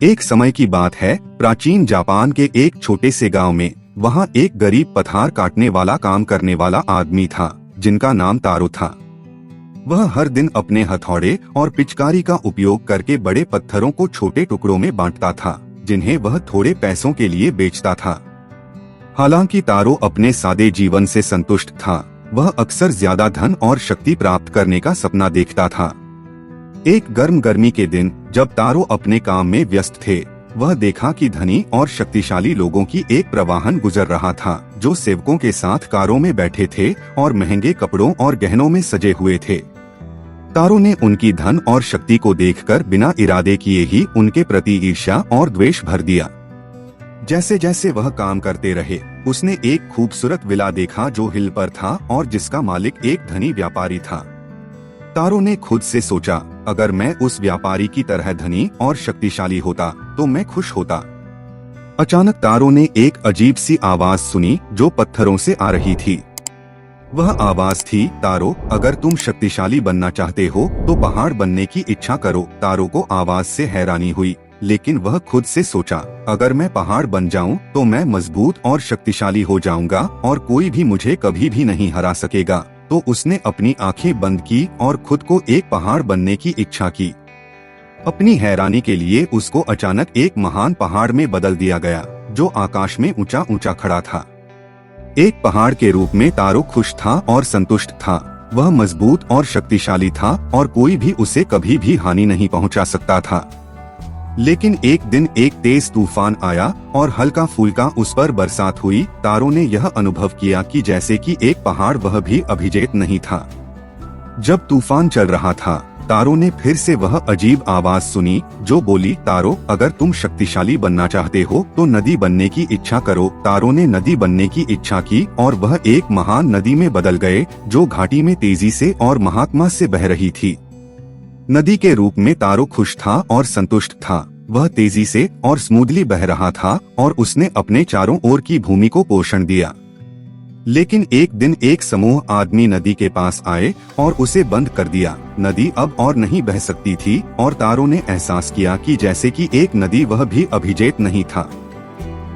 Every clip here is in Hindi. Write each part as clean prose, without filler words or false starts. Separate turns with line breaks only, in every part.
एक समय की बात है, प्राचीन जापान के एक छोटे से गांव में वहां एक गरीब पठार काटने वाला काम करने वाला आदमी था, जिनका नाम तारो था। वह हर दिन अपने हथौड़े और पिचकारी का उपयोग करके बड़े पत्थरों को छोटे टुकड़ों में बांटता था, जिन्हें वह थोड़े पैसों के लिए बेचता था। हालांकि तारो अपने सादे जीवन से संतुष्ट था। वह अक्सर ज्यादा धन और शक्ति प्राप्त करने का सपना देखता था। एक गर्मी के दिन जब तारो अपने काम में व्यस्त थे, वह देखा कि धनी और शक्तिशाली लोगों की एक प्रवाहन गुजर रहा था, जो सेवकों के साथ कारों में बैठे थे और महंगे कपड़ों और गहनों में सजे हुए थे। तारो ने उनकी धन और शक्ति को देखकर बिना इरादे किए ही उनके प्रति ईर्ष्या और द्वेष भर दिया। जैसे जैसे वह काम करते रहे, उसने एक खूबसूरत विला देखा जो हिल पर था और जिसका मालिक एक धनी व्यापारी था। तारो ने खुद से सोचा, अगर मैं उस व्यापारी की तरह धनी और शक्तिशाली होता तो मैं खुश होता। अचानक तारो ने एक अजीब सी आवाज सुनी जो पत्थरों से आ रही थी। वह आवाज थी, तारो, अगर तुम शक्तिशाली बनना चाहते हो तो पहाड़ बनने की इच्छा करो। तारो को आवाज से हैरानी हुई, लेकिन वह खुद से सोचा, अगर मैं पहाड़ बन जाऊं तो मैं मजबूत और शक्तिशाली हो जाऊंगा और कोई भी मुझे कभी भी नहीं हरा सकेगा। तो उसने अपनी आंखें बंद की और खुद को एक पहाड़ बनने की इच्छा की। अपनी हैरानी के लिए उसको अचानक एक महान पहाड़ में बदल दिया गया, जो आकाश में ऊंचा ऊंचा खड़ा था। एक पहाड़ के रूप में तारो खुश था और संतुष्ट था। वह मजबूत और शक्तिशाली था और कोई भी उसे कभी भी हानि नहीं पहुंचा सकता था। लेकिन एक दिन एक तेज तूफान आया और हल्का फुल्का उस पर बरसात हुई। तारो ने यह अनुभव किया कि जैसे कि एक पहाड़ वह भी अभिजेत नहीं था। जब तूफान चल रहा था, तारो ने फिर से वह अजीब आवाज सुनी जो बोली, तारो, अगर तुम शक्तिशाली बनना चाहते हो तो नदी बनने की इच्छा करो। तारो ने नदी बनने की इच्छा की और वह एक महान नदी में बदल गए, जो घाटी में तेजी से और महात्मा से बह रही थी। नदी के रूप में तारो खुश था और संतुष्ट था। वह तेजी से और स्मूथली बह रहा था और उसने अपने चारों ओर की भूमि को पोषण दिया। लेकिन एक दिन एक समूह आदमी नदी के पास आए और उसे बंद कर दिया। नदी अब और नहीं बह सकती थी और तारो ने एहसास किया कि जैसे कि एक नदी वह भी अभिजेत नहीं था।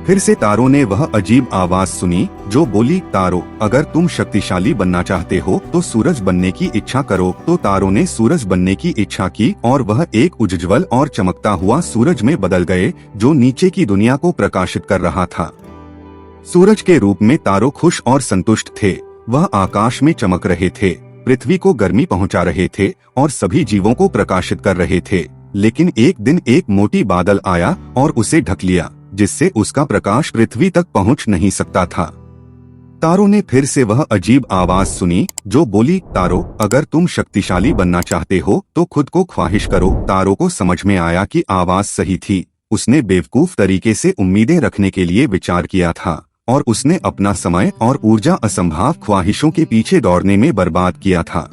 फिर से तारो ने वह अजीब आवाज सुनी जो बोली, तारो, अगर तुम शक्तिशाली बनना चाहते हो तो सूरज बनने की इच्छा करो। तो तारो ने सूरज बनने की इच्छा की और वह एक उज्ज्वल और चमकता हुआ सूरज में बदल गए, जो नीचे की दुनिया को प्रकाशित कर रहा था। सूरज के रूप में तारो खुश और संतुष्ट थे। वह आकाश में चमक रहे थे, पृथ्वी को गर्मी पहुंचा रहे थे और सभी जीवों को प्रकाशित कर रहे थे। लेकिन एक दिन एक मोटी बादल आया और उसे ढक लिया, जिससे उसका प्रकाश पृथ्वी तक पहुंच नहीं सकता था। तारो ने फिर से वह अजीब आवाज सुनी जो बोली, तारो, अगर तुम शक्तिशाली बनना चाहते हो तो खुद को ख्वाहिश करो। तारो को समझ में आया कि आवाज सही थी। उसने बेवकूफ तरीके से उम्मीदें रखने के लिए विचार किया था और उसने अपना समय और ऊर्जा असंभव ख्वाहिशों के पीछे दौड़ने में बर्बाद किया था।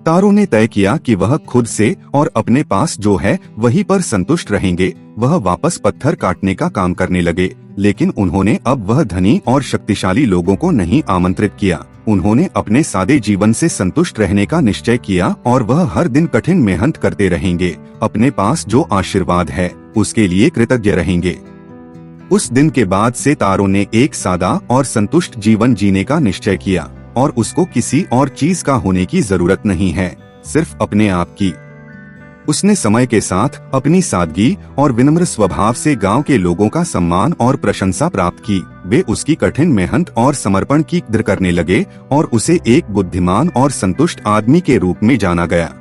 तारो ने तय किया कि वह खुद से और अपने पास जो है वहीं पर संतुष्ट रहेंगे। वह वापस पत्थर काटने का काम करने लगे, लेकिन उन्होंने अब वह धनी और शक्तिशाली लोगों को नहीं आमंत्रित किया। उन्होंने अपने सादे जीवन से संतुष्ट रहने का निश्चय किया और वह हर दिन कठिन मेहनत करते रहेंगे। अपने पास जो आशीर्वाद है उसके लिए कृतज्ञ रहेंगे। उस दिन के बाद से तारो ने एक सादा और संतुष्ट जीवन जीने का निश्चय किया और उसको किसी और चीज का होने की जरूरत नहीं है, सिर्फ अपने आप की। उसने समय के साथ अपनी सादगी और विनम्र स्वभाव से गांव के लोगों का सम्मान और प्रशंसा प्राप्त की। वे उसकी कठिन मेहनत और समर्पण की कदर करने लगे और उसे एक बुद्धिमान और संतुष्ट आदमी के रूप में जाना गया।